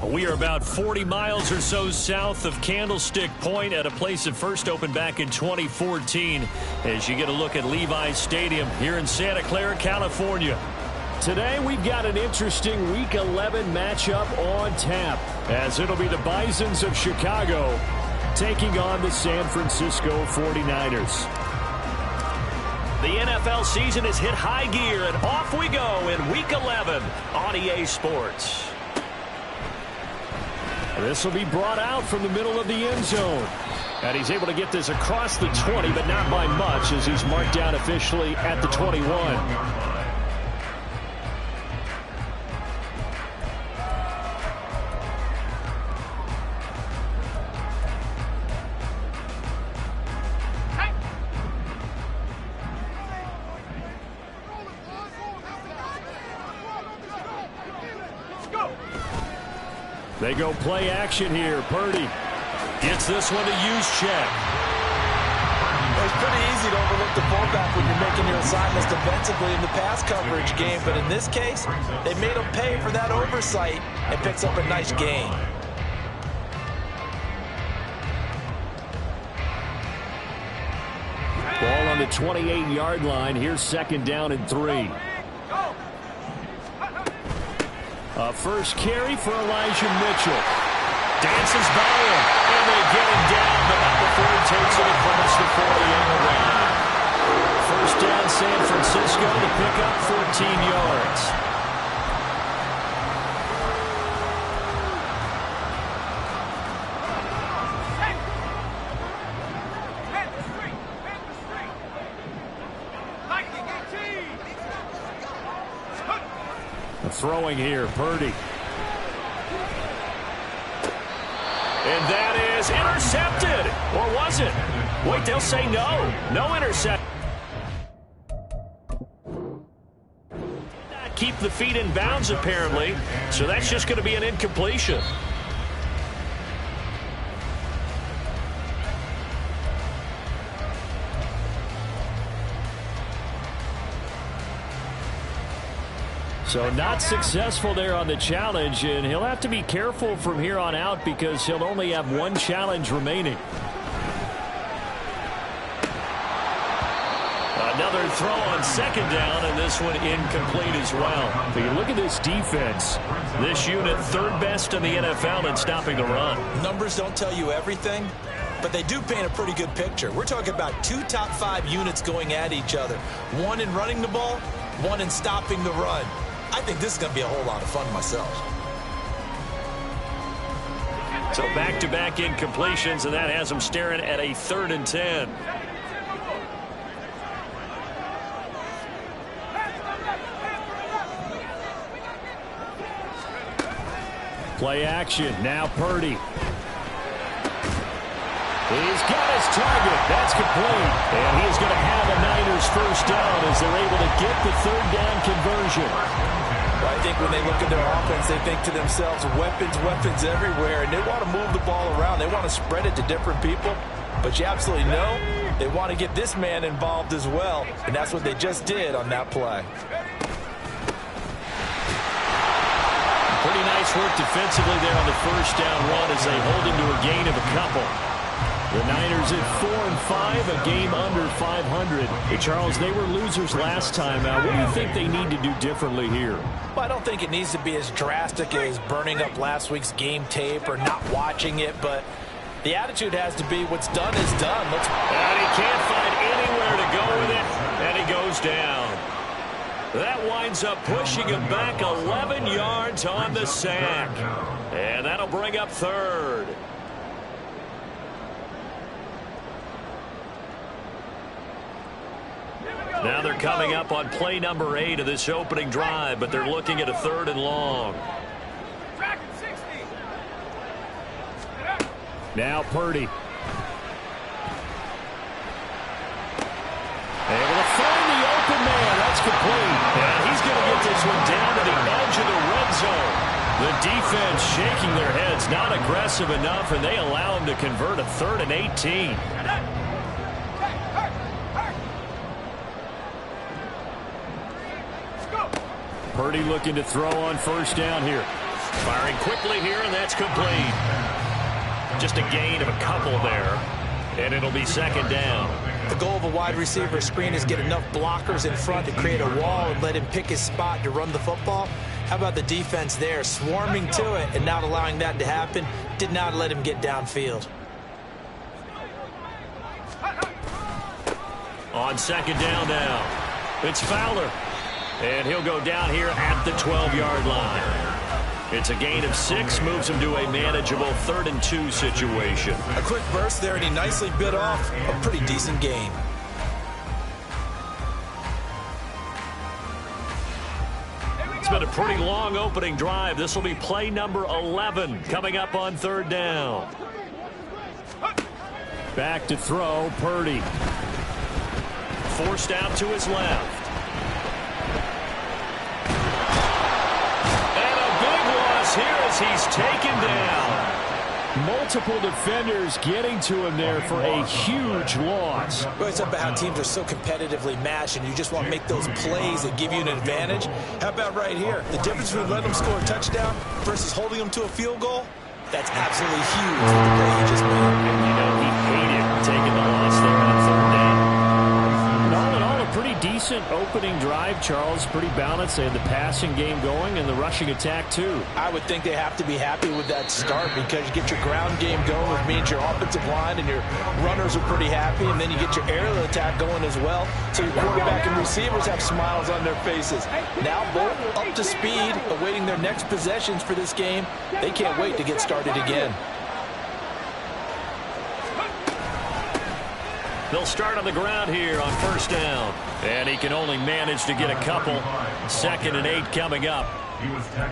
We are about 40 miles or so south of Candlestick Point at a place that first opened back in 2014 as you get a look at Levi's Stadium here in Santa Clara, California. Today we've got an interesting Week 11 matchup on tap as it'll be the Bisons of Chicago taking on the San Francisco 49ers. The NFL season has hit high gear and off we go in Week 11 on EA Sports. This will be brought out from the middle of the end zone. And he's able to get this across the 20, but not by much as he's marked down officially at the 21. They go play action here. Purdy gets this one to use check. It's pretty easy to overlook the fullback when you're making your assignments defensively in the pass coverage game. But in this case, they made him pay for that oversight and picks up a nice gain. Ball on the 28-yard line. Here's second down and 3. A first carry for Elijah Mitchell. Dances by him, and they get him down, but not before he takes it across the 40-yard line. First down, San Francisco to pick up 14 yards. Throwing here, Purdy. And that is intercepted. Or was it? Wait, they'll say no. No intercept. Not keep the feet in bounds, apparently. So that's just going to be an incompletion. So not successful there on the challenge, and he'll have to be careful from here on out because he'll only have one challenge remaining. Another throw on second down, and this one incomplete as well. But you look at this defense. This unit third best in the NFL in stopping the run. Numbers don't tell you everything, but they do paint a pretty good picture. We're talking about 2 top 5 units going at each other. One in running the ball, one in stopping the run. I think this is going to be a whole lot of fun myself. So back-to-back incompletions, and that has them staring at a 3rd and 10. Play action. Now Purdy. He's got his target. That's complete. And he's going to have a Niners first down as they're able to get the 3rd down conversion. Well, I think when they look at their offense, they think to themselves, weapons, weapons everywhere. And they want to move the ball around. They want to spread it to different people. But you absolutely know they want to get this man involved as well. And that's what they just did on that play. Pretty nice work defensively there on the first down run as they hold him to a gain of a couple. The Niners at 4-5, a game under 500. Hey, Charles, they were losers last time. What do you think they need to do differently here? Well, I don't think it needs to be as drastic as burning up last week's game tape or not watching it, but the attitude has to be what's done is done. And he can't find anywhere to go with it, and he goes down. That winds up pushing him back 11 yards on the sack. And that'll bring up 3rd. Now they're coming up on play number 8 of this opening drive, but they're looking at a 3rd and long. Now Purdy. Able to find the open man. That's complete. And he's going to get this one down to the edge of the red zone. The defense shaking their heads, not aggressive enough, and they allow him to convert a 3rd and 18. Purdy looking to throw on first down here. Firing quickly here, and that's complete. Just a gain of a couple there, and it'll be second down. The goal of a wide receiver screen is get enough blockers in front to create a wall and let him pick his spot to run the football. How about the defense there, swarming to it and not allowing that to happen? Did not let him get downfield. On second down now, it's Fowler, and he'll go down here at the 12-yard line. It's a gain of 6, moves him to a manageable 3rd and 2 situation. A quick burst there, and he nicely bit off a pretty decent gain. It's been a pretty long opening drive. This will be play number 11 coming up on 3rd down. Back to throw, Purdy. Forced out to his left. Here as he's taken down. Multiple defenders getting to him there for a huge loss. Well, it's about how teams are so competitively matched, and you just want to make those plays that give you an advantage. How about right here? The difference between letting them score a touchdown versus holding them to a field goal, that's absolutely huge with the play he just made. You know, he hated taking the loss there on 3rd down. All in all, a pretty decent opening drive, Charles. Pretty balanced. They had the passing game going and the rushing attack, too. I would think they have to be happy with that start because you get your ground game going, which means your offensive line and your runners are pretty happy, and then you get your aerial attack going as well, so your quarterback and receivers have smiles on their faces. Now both up to speed, awaiting their next possessions for this game. They can't wait to get started again. They'll start on the ground here on 1st down. And he can only manage to get a couple. 2nd and 8 coming up.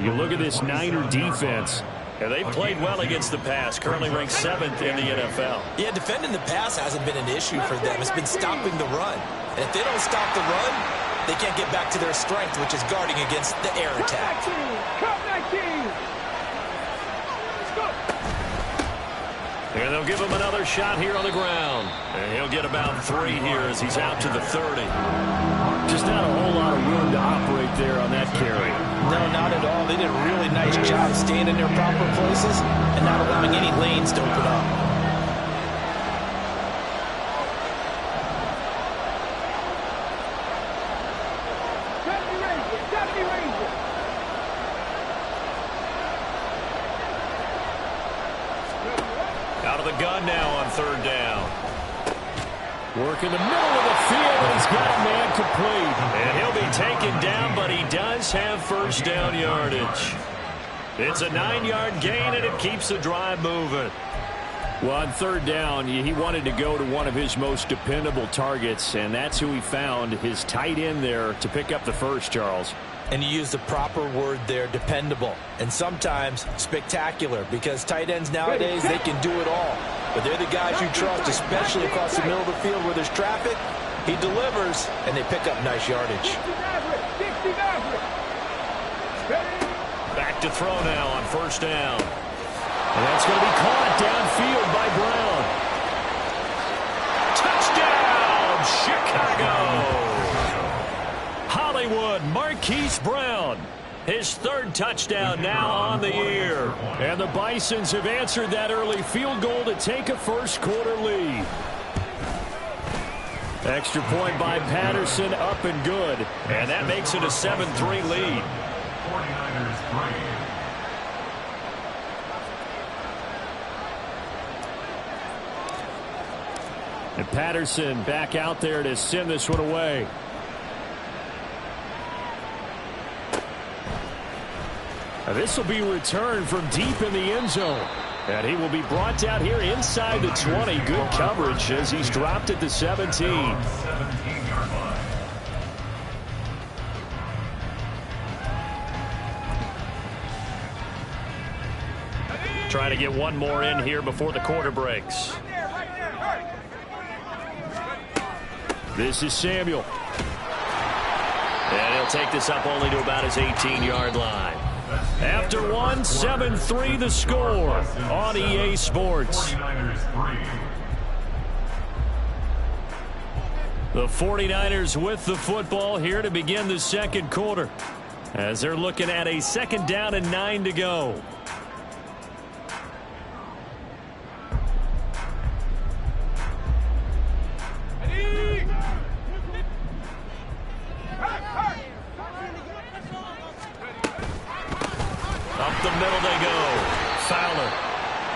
You look at this Niner defense. And they've played well against the pass. Currently ranked 7th in the NFL. Yeah, defending the pass hasn't been an issue for them. It's been stopping the run. And if they don't stop the run, they can't get back to their strength, which is guarding against the air attack. And they'll give him another shot here on the ground. And he'll get about 3 here as he's out to the 30. Just not a whole lot of room to operate there on that carry. No, not at all. They did a really nice job staying in their proper places and not allowing any lanes to open up. Out of the gun now on 3rd down. Work in the middle of the field, and he's got a man complete. And he'll be taken down, but he does have 1st down yardage. It's a 9-yard gain, and it keeps the drive moving. Well, on 3rd down, he wanted to go to one of his most dependable targets, and that's who he found, his tight end there, to pick up the first, Charles. And you use the proper word there, dependable, and sometimes spectacular, because tight ends nowadays, they can do it all. But they're the guys you trust, especially across the middle of the field where there's traffic. He delivers, and they pick up nice yardage. Back to throw now on 1st down. And that's going to be caught downfield by Brown. Touchdown, Chicago! Hollywood, Marquise Brown. His 3rd touchdown now on the year. And the Bisons have answered that early field goal to take a first-quarter lead. Extra point by Patterson, up and good. And that makes it a 7-3 lead. 49ers 3. And Patterson back out there to send this one away. This will be returned from deep in the end zone. And he will be brought down here inside the 20. Good coverage as he's dropped at the 17. Trying to get one more in here before the quarter breaks. This is Samuel. And he'll take this up only to about his 18-yard line. After one, 7-3 the score on EA Sports. The 49ers with the football here to begin the second quarter. as they're looking at a 2nd down and 9 to go. Up the middle they go. Fowler.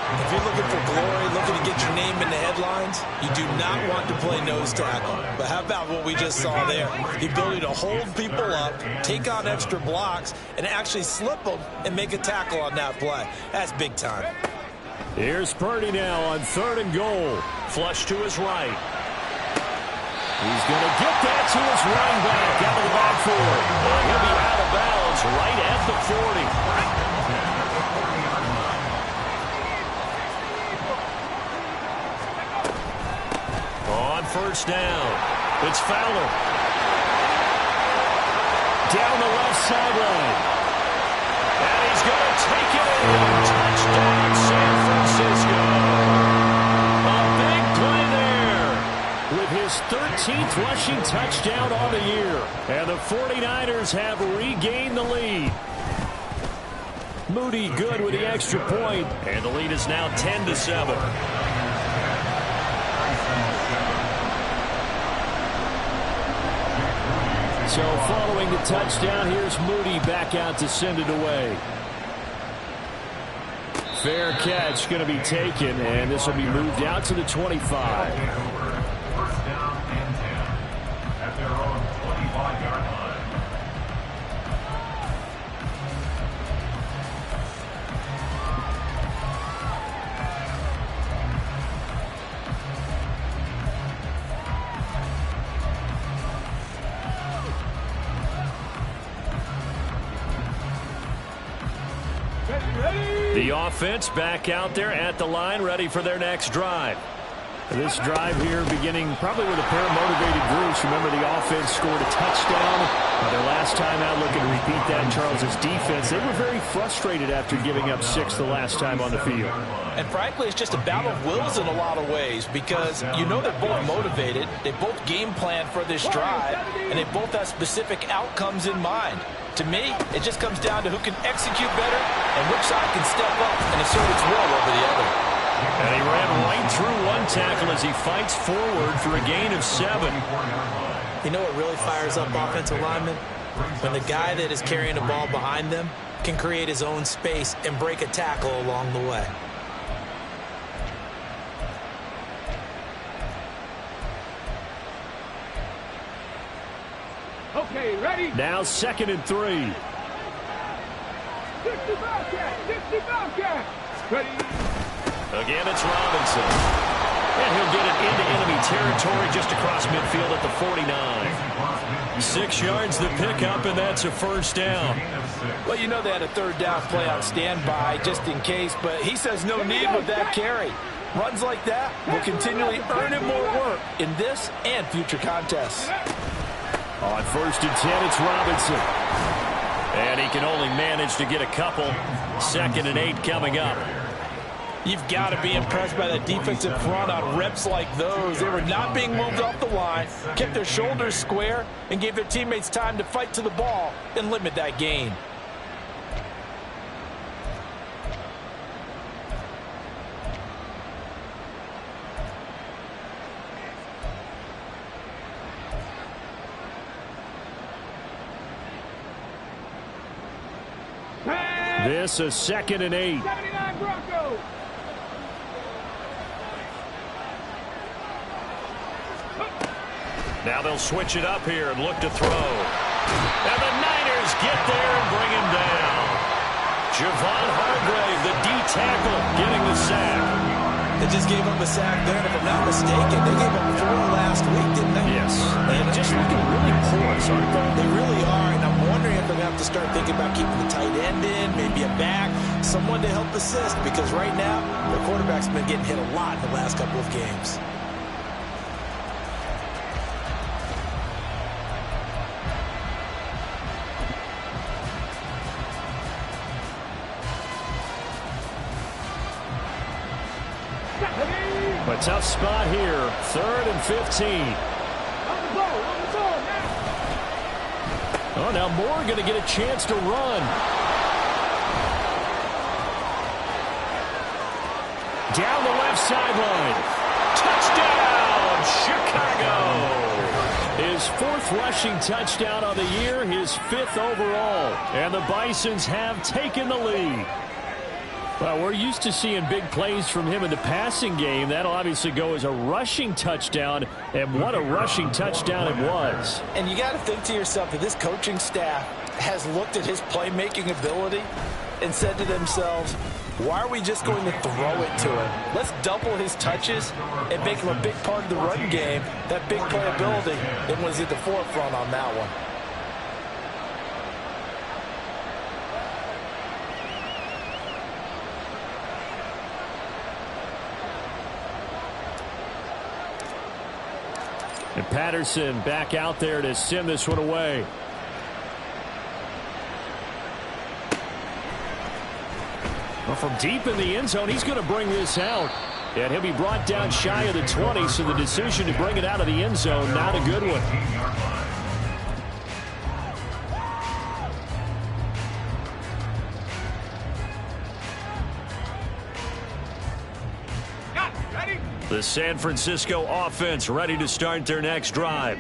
If you're looking for glory, looking to get your name in the headlines, you do not want to play nose tackle. But how about what we just saw there? The ability to hold people up, take on extra blocks, and actually slip them and make a tackle on that play. That's big time. Here's Purdy now on 3rd and goal. Flush to his right. He's going to get that to his running back out of the backfield. And he'll be out of bounds right at the 40. On 1st down, it's Fowler. Down the left sideline. And he's going to take it in. Touchdown, San Francisco. A big play there with his 13th rushing touchdown on the year. And the 49ers have regained the lead. Moody good with the extra point. And the lead is now 10-7. So following the touchdown, here's Moody back out to send it away. Fair catch going to be taken, and this will be moved out to the 25. First down and 10 at their own 25-yard line. The offense back out there at the line, ready for their next drive. This drive here beginning probably with a pair of motivated groups. Remember, the offense scored a touchdown. Their last time out, looking to repeat that. Charles's defense, they were very frustrated after giving up 6 the last time on the field. And frankly, it's just a battle of wills in a lot of ways because you know they're both motivated. They both game plan for this drive, and they both have specific outcomes in mind. To me, it just comes down to who can execute better and which side can step up and assert its will over the other. And he ran right through one tackle as he fights forward for a gain of 7. You know what really fires up offensive linemen? When the guy that is carrying the ball behind them can create his own space and break a tackle along the way. Okay, ready? Now 2nd and 3. 60 Bobcat! Ready? Again, it's Robinson. And he'll get it into enemy territory just across midfield at the 49. 6 yards the pickup, and that's a 1st down. Well, you know they had a 3rd down play on standby just in case, but he says no need with that carry. Runs like that will continually earn him more work in this and future contests. On 1st and 10, it's Robinson. And he can only manage to get a couple. 2nd and 8 coming up. You've got to be impressed by that defensive front on reps like those. They were not being moved off the line, kept their shoulders square, and gave their teammates time to fight to the ball and limit that gain. This is 2nd and 8. 79 Broncos! Now they'll switch it up here and look to throw. And the Niners get there and bring him down. Javon Hargrave, the D tackle, getting the sack. They just gave up a sack there, and if I'm not mistaken, they gave up 4 last week, didn't they? Yes. And just looking really porous, aren't they? They really are, and I'm wondering if they're going to have to start thinking about keeping the tight end in, maybe a back, someone to help assist, because right now, their quarterback's been getting hit a lot in the last couple of games. A tough spot here. 3rd and 15. On the ball now! Oh, now Moore going to get a chance to run. Down the left sideline. Touchdown, Chicago. His 4th rushing touchdown of the year, his 5th overall. And the Bisons have taken the lead. Well, we're used to seeing big plays from him in the passing game. That'll obviously go as a rushing touchdown, and what a rushing touchdown it was. And you got to think to yourself that this coaching staff has looked at his playmaking ability and said to themselves, why are we just going to throw it to him? Let's double his touches and make him a big part of the run game. That big playability, it was at the forefront on that one. And Patterson back out there to send this one away. Well, from deep in the end zone, he's going to bring this out. And he'll be brought down shy of the 20, so the decision to bring it out of the end zone, not a good one. The San Francisco offense ready to start their next drive.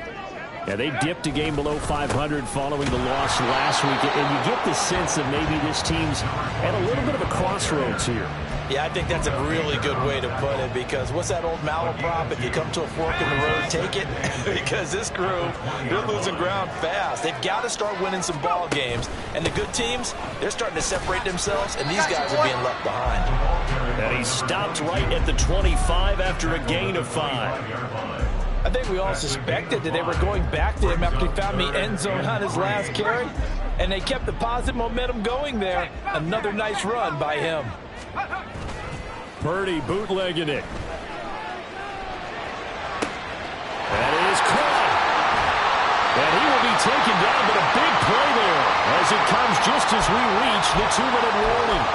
Yeah, they dipped a game below 500 following the loss last week, and you get the sense that maybe this team's at a little bit of a crossroads here. Yeah, I think that's a really good way to put it, because what's that old malaprop? If you come to a fork in the road, take it. Because this crew, they're losing ground fast. They've got to start winning some ball games. And the good teams, they're starting to separate themselves, and these guys are being left behind. And he stopped right at the 25 after a gain of 5. I think we all suspected that they were going back to him after he found the end zone on his last carry. And they kept the positive momentum going there. Another nice run by him. Purdy bootlegging it. That is caught. And he will be taken down, but a big play there as it comes just as we reach the 2-minute warning.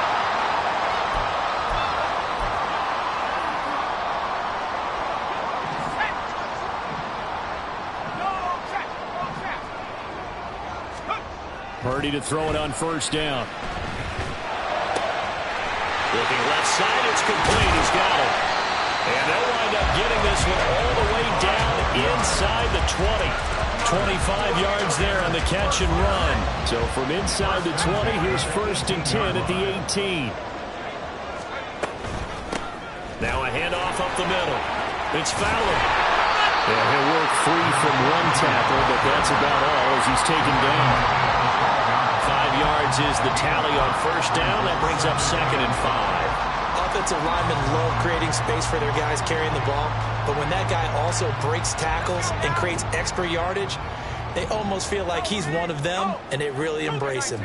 Purdy to throw it on first down. Looking left side, it's complete. He's got it. And they'll wind up getting this one all the way down inside the 20. 25 yards there on the catch and run. So from inside the 20, here's 1st and 10 at the 18. Now a handoff up the middle. It's Fowler. Yeah, he'll work free from one tackle, but that's about all as he's taken down. 5 yards is the tally on first down. That brings up 2nd and 5. Offensive linemen love creating space for their guys carrying the ball, but when that guy also breaks tackles and creates extra yardage, they almost feel like he's one of them, and they really embrace him.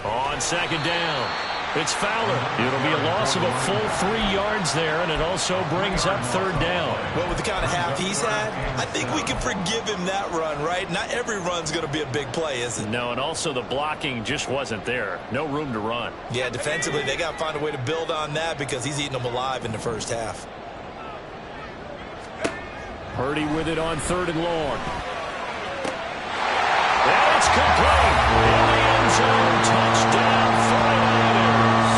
On 2nd down, it's Fowler. It'll be a loss of a full 3 yards there, and it also brings up 3rd down. Well, with the kind of half he's had, I think we can forgive him that run, right? Not every run's going to be a big play, is it? No, and also the blocking just wasn't there. No room to run. Yeah, defensively, they got to find a way to build on that because he's eating them alive in the first half. Purdy with it on 3rd and long. And it's complete. In the end zone, touchdown, 49ers.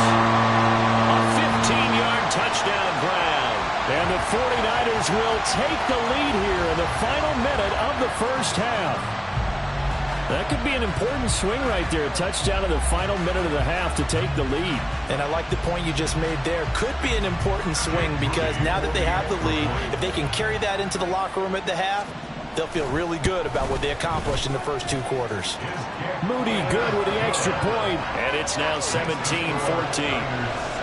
A 15-yard touchdown grab. And the 49ers will take the lead here in the final minute of the first half. That could be an important swing right there. A touchdown in the final minute of the half to take the lead. And I like the point you just made there. Could be an important swing because now that they have the lead, if they can carry that into the locker room at the half, they'll feel really good about what they accomplished in the first 2 quarters. Moody good with the extra point. And it's now 17-14.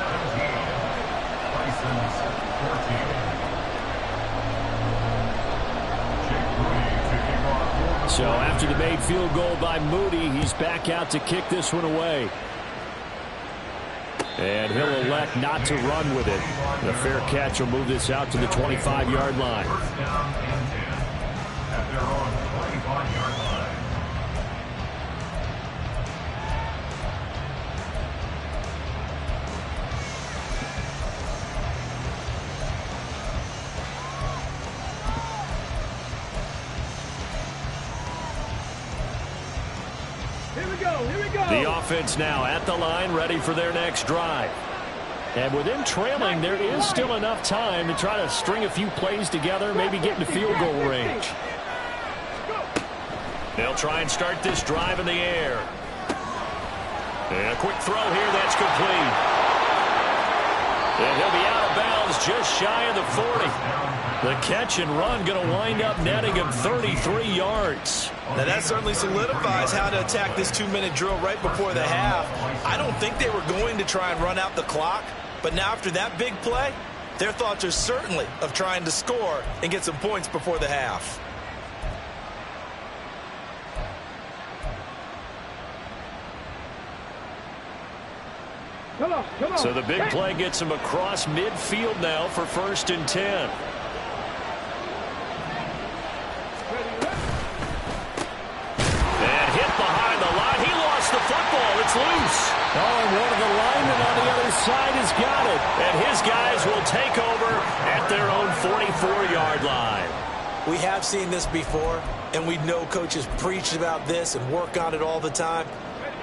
So after the made field goal by Moody, he's back out to kick this one away. And he'll elect not to run with it. The fair catch will move this out to the 25-yard line. At their own 25-yard line. Here we go. The offense now at the line, ready for their next drive. And with them trailing, there is still enough time to try to string a few plays together, maybe get into field goal range. They'll try and start this drive in the air. And a quick throw here, that's complete. And he'll be out of bounds just shy of the 40. The catch and run going to wind up netting him 33 yards. Now that certainly solidifies how to attack this 2-minute drill right before the half. I don't think they were going to try and run out the clock, but now after that big play, their thoughts are certainly of trying to score and get some points before the half. Come on. So the big play gets him across midfield now for 1st and 10. And hit behind the line. He lost the football. It's loose. Oh, and one of the linemen on the other side has got it. And his guys will take over at their own 44-yard line. We have seen this before, and we know coaches preach about this and work on it all the time.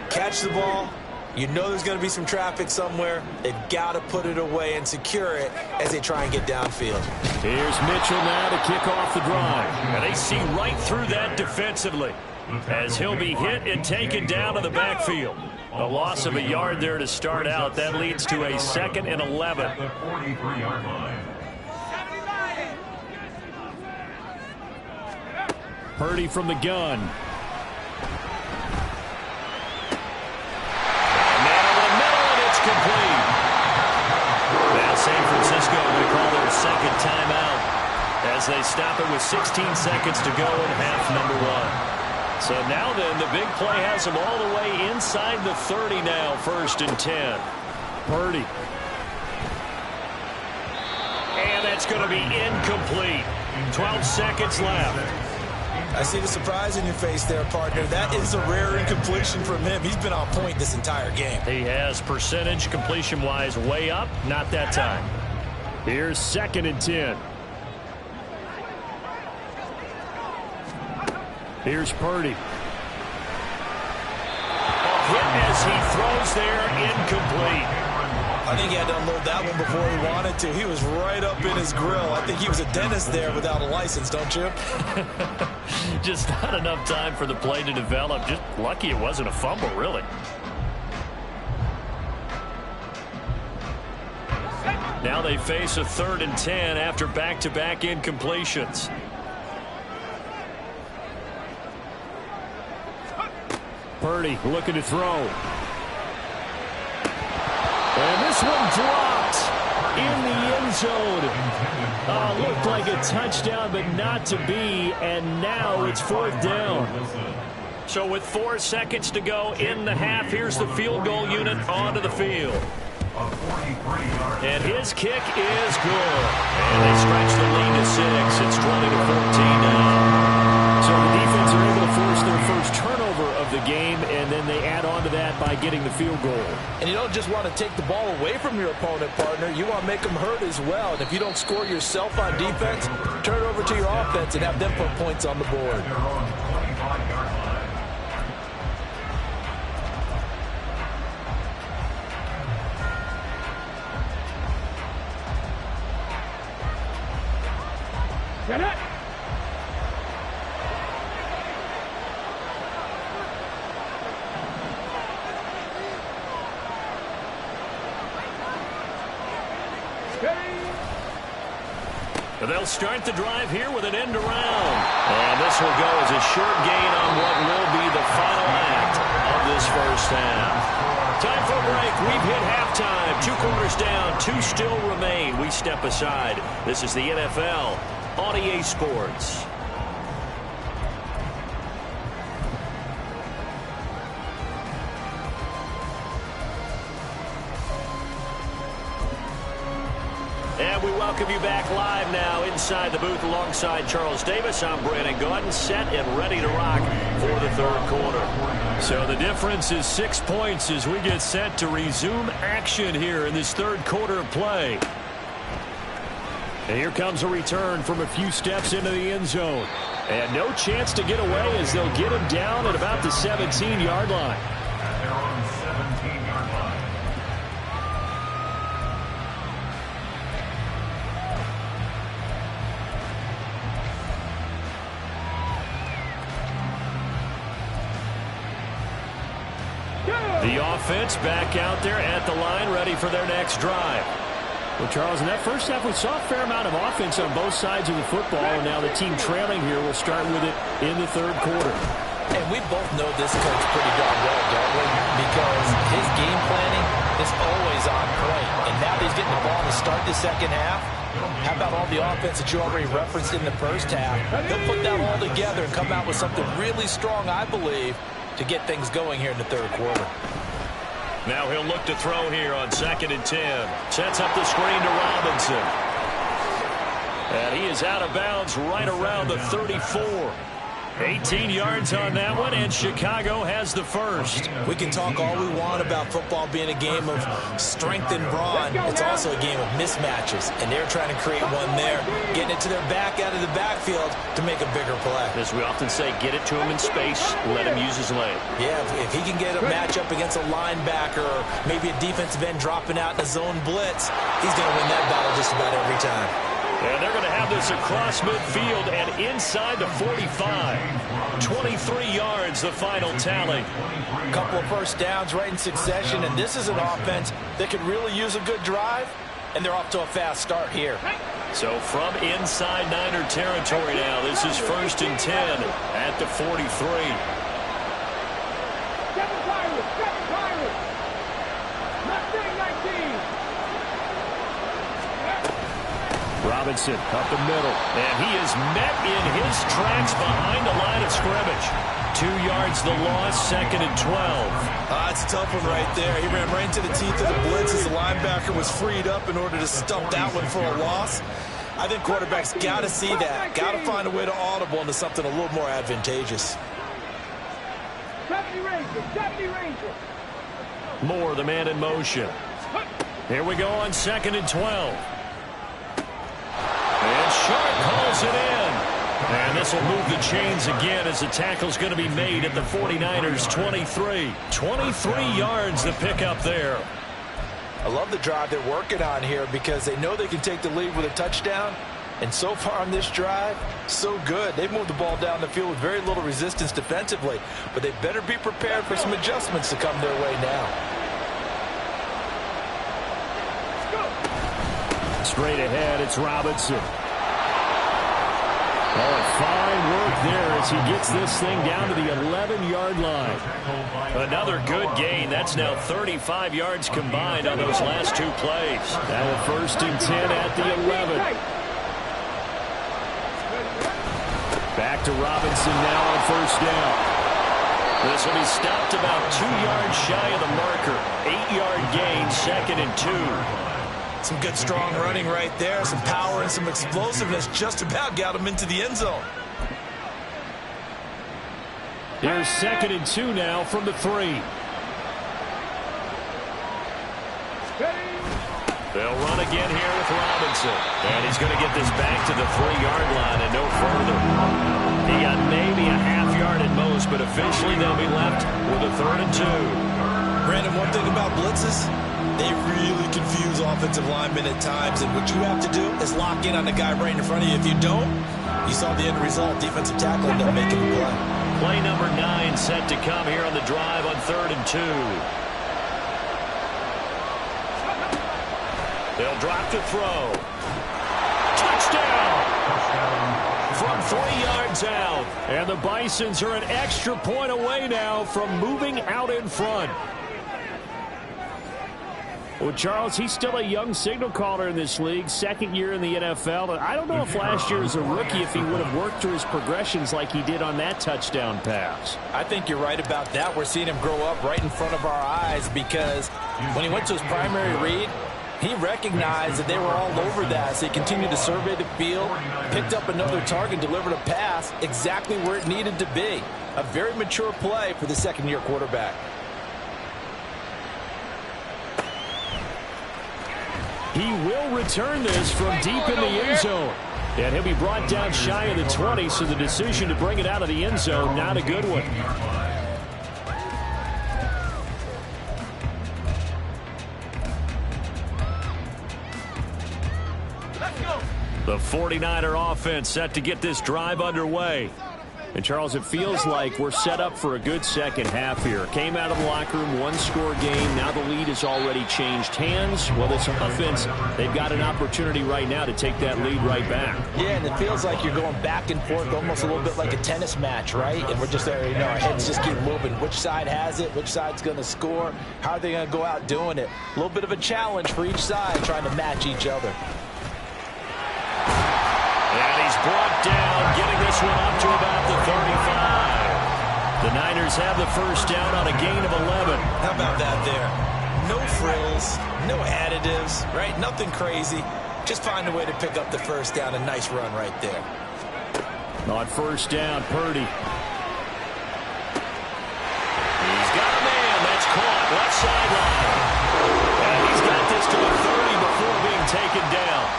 Catch the ball. You know there's going to be some traffic somewhere. They've got to put it away and secure it as they try and get downfield. Here's Mitchell now to kick off the drive. And they see right through that defensively as he'll be hit and taken down to the backfield. A loss of a yard there to start out. That leads to a 2nd and 11. The 43-yard line. Purdy from the gun. Complete. Now San Francisco will call their 2nd timeout as they stop it with 16 seconds to go in half number 1. So now then, the big play has them all the way inside the 30 now, 1st and 10. Purdy. And that's going to be incomplete. 12 seconds left. I see the surprise in your face there, partner. That is a rare incompletion from him. He's been on point this entire game. He has percentage completion-wise way up. Not that time. Here's 2nd and 10. Here's Purdy. Hit as he throws there, incomplete. I think he had to unload that one before he wanted to. He was right up in his grill. I think he was a dentist there without a license, don't you? Just not enough time for the play to develop. Just lucky it wasn't a fumble, really. Now they face a 3rd and 10 after back-to-back incompletions. Purdy looking to throw. And this one dropped in the end zone. Looked like a touchdown, but not to be. And now it's 4th down. So with 4 seconds to go in the half, here's the field goal unit onto the field. And his kick is good. And they stretch the lead to 6. It's 20-14 now. So the defense are able to force their first turnover of the game, and then they add on to that by getting the field goal. And you don't just want to take the ball away from your opponent, partner. You want to make them hurt as well. And if you don't score yourself on defense, turn it over to your offense and have them put points on the board. Get it. They'll start the drive here with an end around. And this will go as a short gain on what will be the final act of this first half. Time for a break. We've hit halftime. 2 quarters down. 2 still remain. We step aside. This is the NFL on EA Sports. And we welcome you back live now inside the booth alongside Charles Davis. I'm Brandon Gaudin, set and ready to rock for the 3rd quarter. So the difference is 6 points as we get set to resume action here in this 3rd quarter of play. And here comes a return from a few steps into the end zone. And no chance to get away as they'll get him down at about the 17-yard line. The offense back out there at the line, ready for their next drive. Well, Charles, in that first half, we saw a fair amount of offense on both sides of the football, and now the team trailing here will start with it in the third quarter. And we both know this coach pretty darn well, don't we? Because his game planning is always on point. And now that he's getting the ball to start the second half, how about all the offense that you already referenced in the first half? He'll put that all together and come out with something really strong, I believe, to get things going here in the third quarter. Now he'll look to throw here on 2nd and 10. Sets up the screen to Robinson. And he is out of bounds right around the 34. 18 yards on that one, and Chicago has the first. We can talk all we want about football being a game of strength and brawn. It's also a game of mismatches, and they're trying to create one there, getting it to their back out of the backfield to make a bigger play. As we often say, get it to him in space, let him use his leg. Yeah, if he can get a matchup against a linebacker or maybe a defensive end dropping out in a zone blitz, he's going to win that battle just about every time. And they're going to have this across midfield and inside the 45. 23 yards, the final tally. A couple of first downs right in succession, and this is an offense that could really use a good drive, and they're off to a fast start here. So from inside Niner territory now, this is 1st and 10 at the 43. Robinson up the middle, and he is met in his tracks behind the line of scrimmage. 2 yards the loss, 2nd and 12. That's a tough one right there. He ran right into the teeth of the blitz as the linebacker was freed up in order to stop that one for a loss. I think quarterbacks got to see that. Got to find a way to audible into something a little more advantageous. 70 Rangers. Moore, the man in motion. Here we go on 2nd and 12. And Sharp calls it in. And this will move the chains again as the tackle's going to be made at the 49ers 23. 23 yards the pickup there. I love the drive they're working on here because they know they can take the lead with a touchdown. And so far on this drive, so good. They've moved the ball down the field with very little resistance defensively. But they better be prepared for some adjustments to come their way now. Straight ahead, it's Robinson. Oh, fine work there as he gets this thing down to the 11-yard line. Another good gain. That's now 35 yards combined on those last 2 plays. Now 1st and 10 at the 11. Back to Robinson now on 1st down. This will be stopped about 2 yards shy of the marker. 8-yard gain, 2nd and 2. Some good strong running right there. Some power and some explosiveness just about got him into the end zone. Here's 2nd and 2 now from the 3. They'll run again here with Robinson. And he's going to get this back to the 3-yard line and no further. He got maybe a half yard at most, but officially they'll be left with a 3rd and 2. Brandon, one thing about blitzes, they really confuse offensive linemen at times, and what you have to do is lock in on the guy right in front of you. If you don't, you saw the end result. Defensive tackle ended up making the play. Play number 9 set to come here on the drive on 3rd and 2. They'll drop to throw. Touchdown! From 3 yards out. And the Bisons are an extra point away now from moving out in front. Well, Charles, he's still a young signal caller in this league, 2nd year in the NFL. And I don't know if last year as a rookie if he would have worked through his progressions like he did on that touchdown pass. I think you're right about that. We're seeing him grow up right in front of our eyes because when he went to his primary read, he recognized that they were all over that. So he continued to survey the field, picked up another target, delivered a pass exactly where it needed to be. A very mature play for the 2nd-year quarterback. He will return this from deep in the end zone. And he'll be brought down shy of the 20, so the decision to bring it out of the end zone, not a good one. The 49er offense set to get this drive underway. And, Charles, it feels like we're set up for a good second half here. Came out of the locker room, one-score game. Now the lead has already changed hands. Well, this offense, they've got an opportunity right now to take that lead right back. Yeah, and it feels like you're going back and forth, almost a little bit like a tennis match, right? And we're just there, you know, our heads just keep moving. Which side has it? Which side's going to score? How are they going to go out doing it? A little bit of a challenge for each side, trying to match each other. And he's brought down, getting this one up to about the 35. The Niners have the first down on a gain of 11. How about that there? No frills, no additives, right? Nothing crazy. Just find a way to pick up the first down. A nice run right there. On first down, Purdy. He's got a man. That's caught. Left sideline. And he's got this to the 30 before being taken down.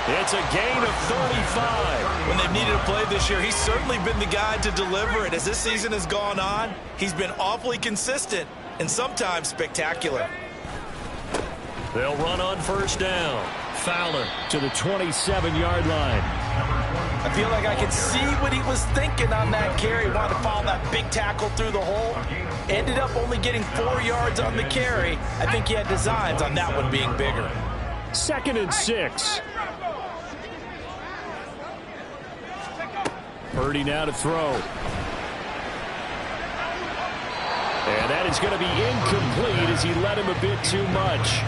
It's a gain of 35. When they've needed a play this year, he's certainly been the guy to deliver it. As this season has gone on, he's been awfully consistent and sometimes spectacular. They'll run on first down. Fowler to the 27-yard line. I feel like I can see what he was thinking on that carry. Wanted to follow that big tackle through the hole. Ended up only getting 4 yards on the carry. I think he had designs on that one being bigger. 2nd and 6. Purdy now to throw. And that is going to be incomplete as he led him a bit too much.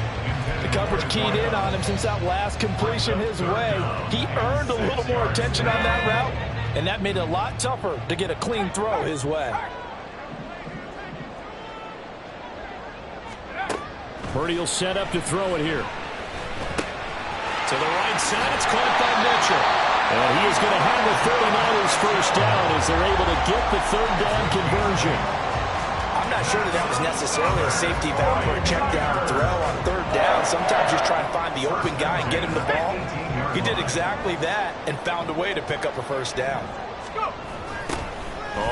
The coverage keyed in on him since that last completion his way. He earned a little more attention on that route, and that made it a lot tougher to get a clean throw his way. Purdy will set up to throw it here. To the right side, it's caught by Mitchell. And he is going to have the 49ers first down as they're able to get the third down conversion. I'm not sure that was necessarily a safety valve or a check down throw on third down. Sometimes just try and find the open guy and get him the ball. He did exactly that and found a way to pick up a first down.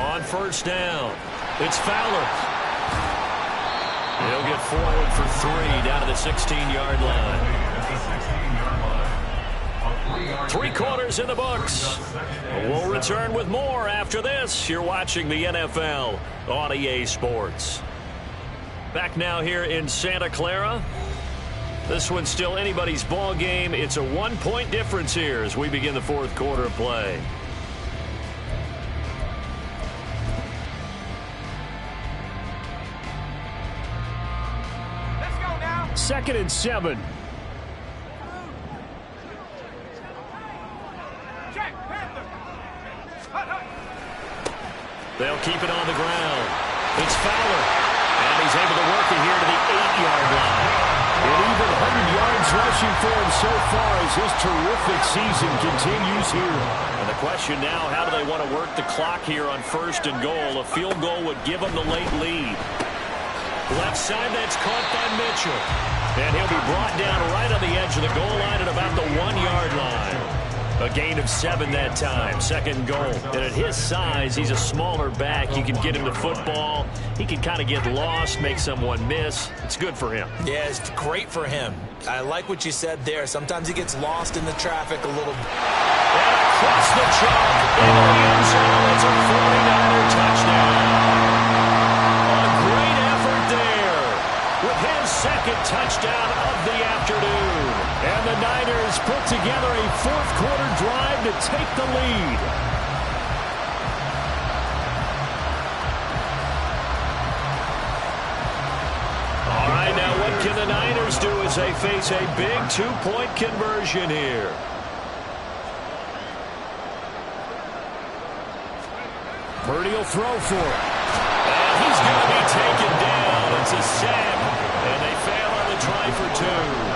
On first down, it's Fowler. He'll get forward for 3 down to the 16-yard line. 3 quarters in the books. We'll return with more after this. You're watching the NFL on EA Sports. Back now here in Santa Clara. This one's still anybody's ball game. It's a 1-point difference here as we begin the 4th quarter of play. Let's go now. 2nd and 7. They'll keep it on the ground. It's Fowler. And he's able to work it here to the 8-yard line. And even 100 yards rushing for him so far as his terrific season continues here. And the question now, how do they want to work the clock here on 1st and goal? A field goal would give them the late lead. Left side, that's caught by Mitchell. And he'll be brought down right on the edge of the goal line at about the 1-yard line. A gain of 7 that time. 2nd goal. And at his size, he's a smaller back. You can get him the football. He can kind of get lost, make someone miss. It's good for him. Yeah, it's great for him. I like what you said there. Sometimes he gets lost in the traffic a little. And across the chalk into the end zone. It's a 49er touchdown. A great effort there with his 2nd touchdown of the afternoon. And the Niners put together a 4th quarter drive to take the lead. All right, now what can the Niners do as they face a big 2-point conversion here? Purdy will throw for it. And he's going to be taken down. It's a sack, and they fail on the try for 2.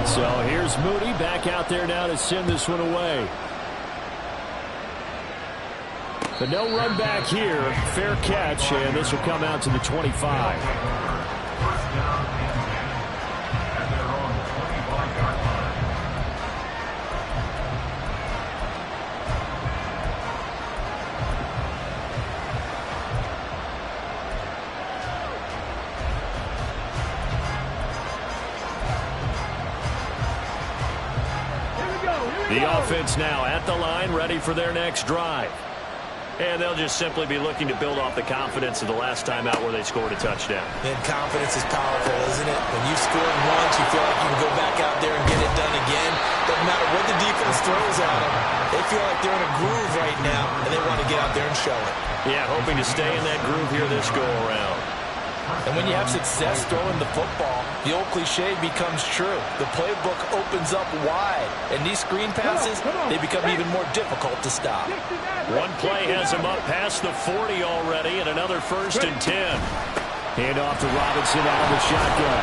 So here's Moody back out there now to send this one away. But no run back here. Fair catch, and this will come out to the 25. First down and 10 at their own 25-yard line. Here we go. The offense now at the line, ready for their next drive. And they'll just simply be looking to build off the confidence of the last time out where they scored a touchdown. And confidence is powerful, isn't it? When you've scored once, you feel like you can go back out there and get it done again. Doesn't matter what the defense throws at them. They feel like they're in a groove right now, and they want to get out there and show it. Yeah, hoping to stay in that groove here this go-around. And when you have success throwing the football, the old cliche becomes true. The playbook opens up wide, and these screen passes, they become even more difficult to stop. One play has him up past the 40 already, and another 1st and 10. Hand off to Robinson out of the shotgun.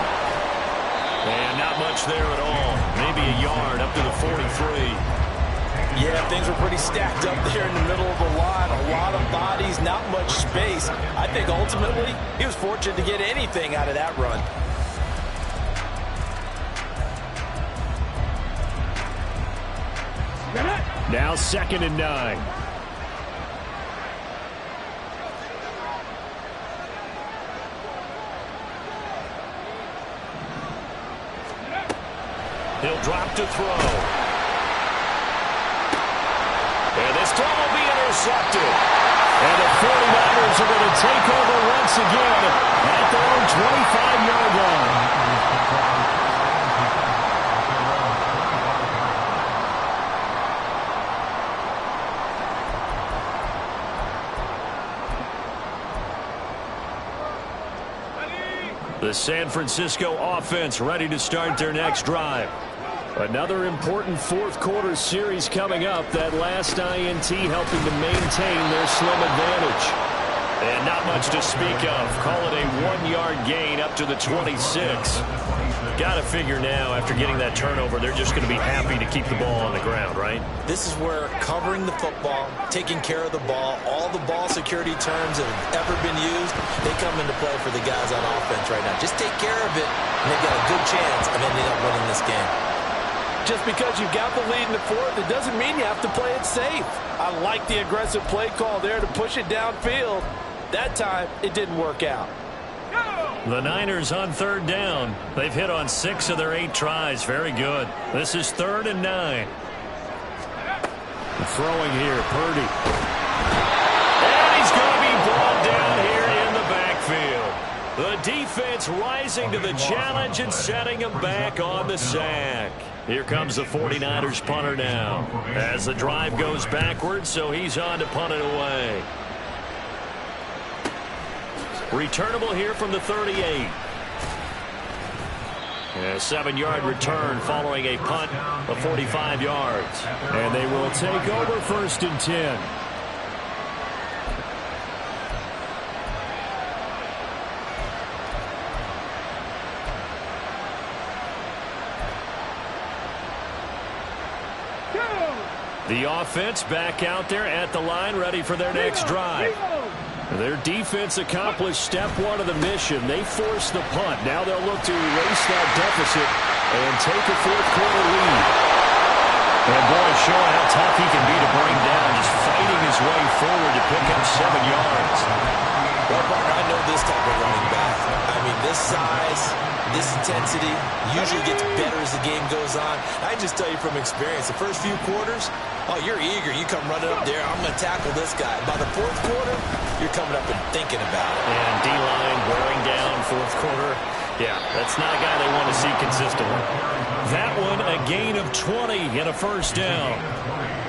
And not much there at all. Maybe a yard up to the 43. Yeah, things were pretty stacked up there in the middle of the line. A lot of bodies, not much space. I think ultimately he was fortunate to get anything out of that run. Now 2nd and 9. He'll drop to throw. And this throw will be intercepted. And the 49ers are going to take over once again at their own 25-yard line. The San Francisco offense ready to start their next drive. Another important fourth-quarter series coming up. That last INT helping to maintain their slim advantage. And not much to speak of. Call it a 1-yard gain up to the 26. Got to figure now, after getting that turnover, they're just going to be happy to keep the ball on the ground, right? This is where covering the football, taking care of the ball, all the ball security terms that have ever been used, they come into play for the guys on offense right now. Just take care of it, and they've got a good chance of ending up winning this game. Just because you've got the lead in the fourth, it doesn't mean you have to play it safe. I like the aggressive play call there to push it downfield. That time, it didn't work out. The Niners on 3rd down. They've hit on 6 of their 8 tries. Very good. This is 3rd and 9. Throwing here, Purdy. And he's going to be brought down here in the backfield. The defense rising to the challenge and setting him back on the sack. Here comes the 49ers punter now. As the drive goes backwards, so he's on to punt it away. Returnable here from the 38. A 7-yard return following a punt of 45 yards. And they will take over 1st and 10. The offense back out there at the line, ready for their next drive. Their defense accomplished step 1 of the mission. They forced the punt. Now they'll look to erase that deficit and take a fourth-quarter lead. And boy, showing how tough he can be to bring down, just fighting his way forward to pick up 7 yards. Well, Parker, I know this type of running back. I mean, this size, this intensity usually gets better as the game goes on. I just tell you from experience, the first few quarters, oh, you're eager. You come running up there. I'm going to tackle this guy. By the fourth quarter, you're coming up and thinking about it. And D-line wearing down fourth quarter. Yeah, that's not a guy they want to see consistently. That one, a gain of 20 and a 1st down.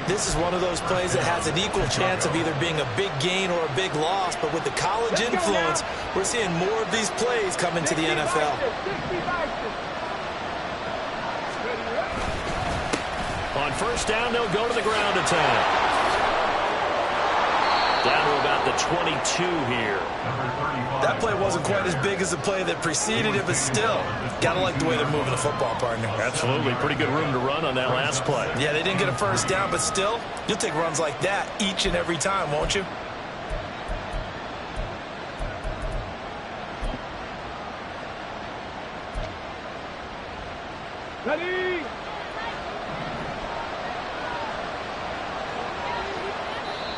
This is one of those plays that has an equal chance of either being a big gain or a big loss. But with the college influence, we're seeing more of these plays come into the NFL. On 1st down, they'll go to the ground attack. Down to about the 22 here. That play wasn't quite as big as the play that preceded it, but still, gotta like the way they're moving the football, partner. Absolutely. Pretty good room to run on that last play. Yeah, they didn't get a 1st down, but still, you'll take runs like that each and every time, won't you? Ready?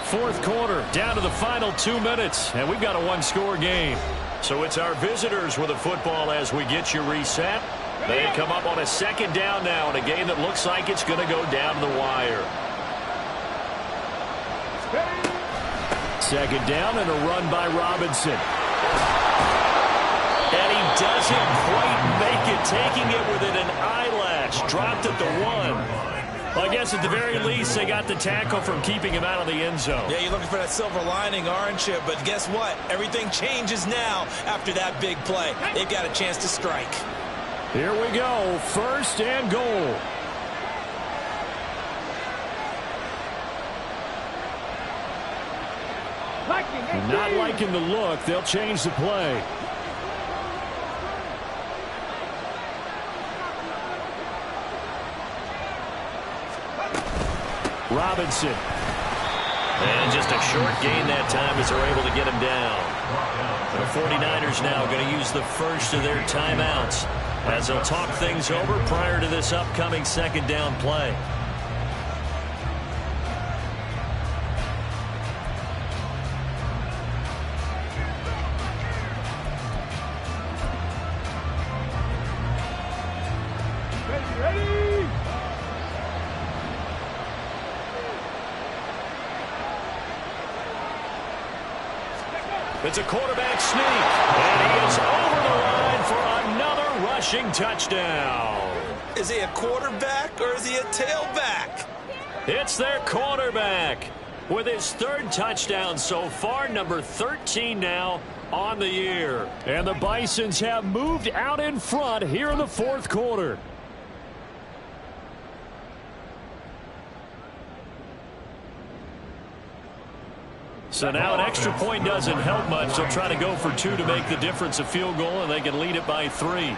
Fourth quarter, down to the final 2 minutes, and we've got a 1-score game. So it's our visitors with the football as we get you reset. They come up on a second down now in a game that looks like it's going to go down to the wire. Second down and a run by Robinson. And he doesn't quite make it, taking it within an eyelash. Dropped at the 1. Well, I guess at the very least they got the tackle from keeping him out of the end zone. Yeah, you're looking for that silver lining, aren't you? But guess what? Everything changes now after that big play. They've got a chance to strike. Here we go, 1st and goal. Not liking the look. They'll change the play. Robinson. And just a short gain that time as they're able to get him down. The 49ers now going to use the first of their timeouts as they'll talk things over prior to this upcoming second down play. It's a quarterback sneak, and he is over the line for another rushing touchdown. Is he a quarterback or is he a tailback? It's their quarterback with his 3rd touchdown so far, number 13 now on the year. And the Bisons have moved out in front here in the 4th quarter. So now an extra point doesn't help much. They'll try to go for 2 to make the difference a field goal, and they can lead it by 3.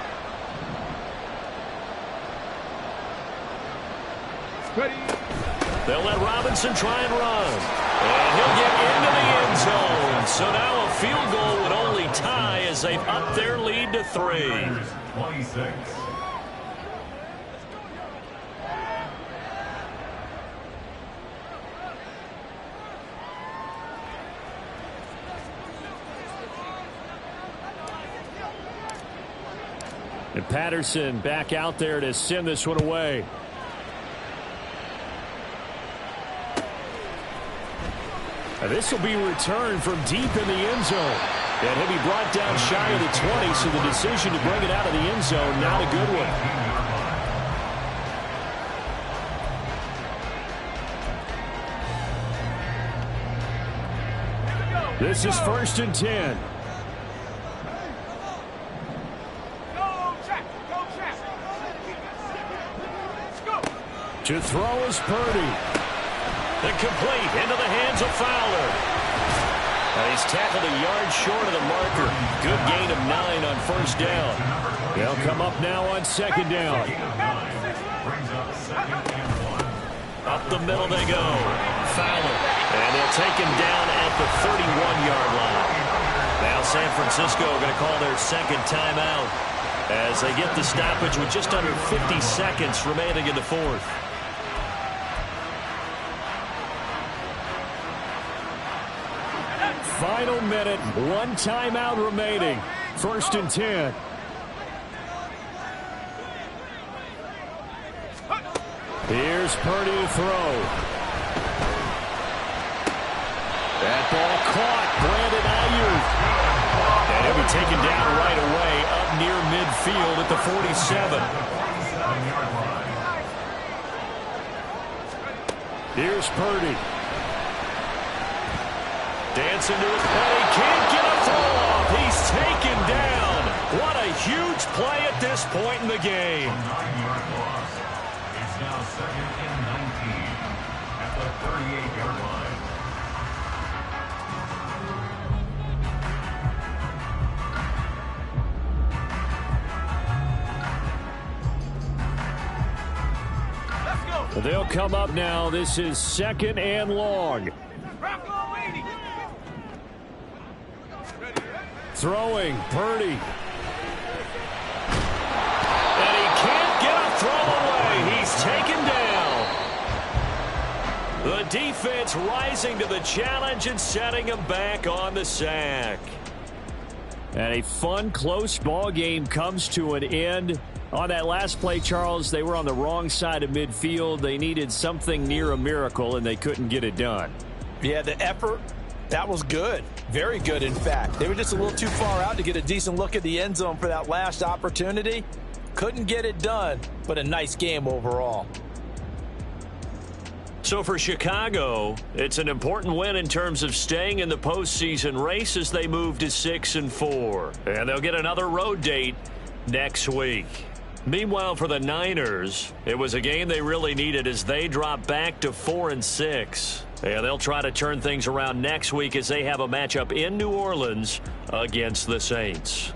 They'll let Robinson try and run. And he'll get into the end zone. So now a field goal would only tie as they've upped their lead to 3. 26. And Patterson back out there to send this one away. And this will be returned from deep in the end zone. And he'll be brought down shy of the 20, so the decision to bring it out of the end zone, not a good one. This is 1st and 10. To throw is Purdy. Incomplete into the hands of Fowler. And he's tackled a yard short of the marker. Good gain of 9 on 1st down. They'll come up now on 2nd down. Up the middle they go. Fowler. And they'll take him down at the 31-yard line. Now San Francisco going to call their 2nd timeout as they get the stoppage with just under 50 seconds remaining in the 4th. Final minute, 1 timeout remaining. 1st and 10. Here's Purdy to throw. That ball caught. Brandon Ayuk. And he'll be taken down right away up near midfield at the 47. Here's Purdy. Dancing to his play, can't get a throw off. He's taken down. What a huge play at this point in the game. It's now 2nd and 19 at the 38-yard line. They'll come up now. This is 2nd and long. Throwing, Purdy. And he can't get a throw away. He's taken down. The defense rising to the challenge and setting him back on the sack. And a fun, close ball game comes to an end. On that last play, Charles, they were on the wrong side of midfield. They needed something near a miracle, and they couldn't get it done. Yeah, the effort, that was good. Very good, in fact. They were just a little too far out to get a decent look at the end zone for that last opportunity. Couldn't get it done, but a nice game overall. So for Chicago, it's an important win in terms of staying in the postseason race as they move to 6-4. And they'll get another road date next week. Meanwhile, for the Niners, it was a game they really needed as they drop back to 4-6. And they'll try to turn things around next week as they have a matchup in New Orleans against the Saints.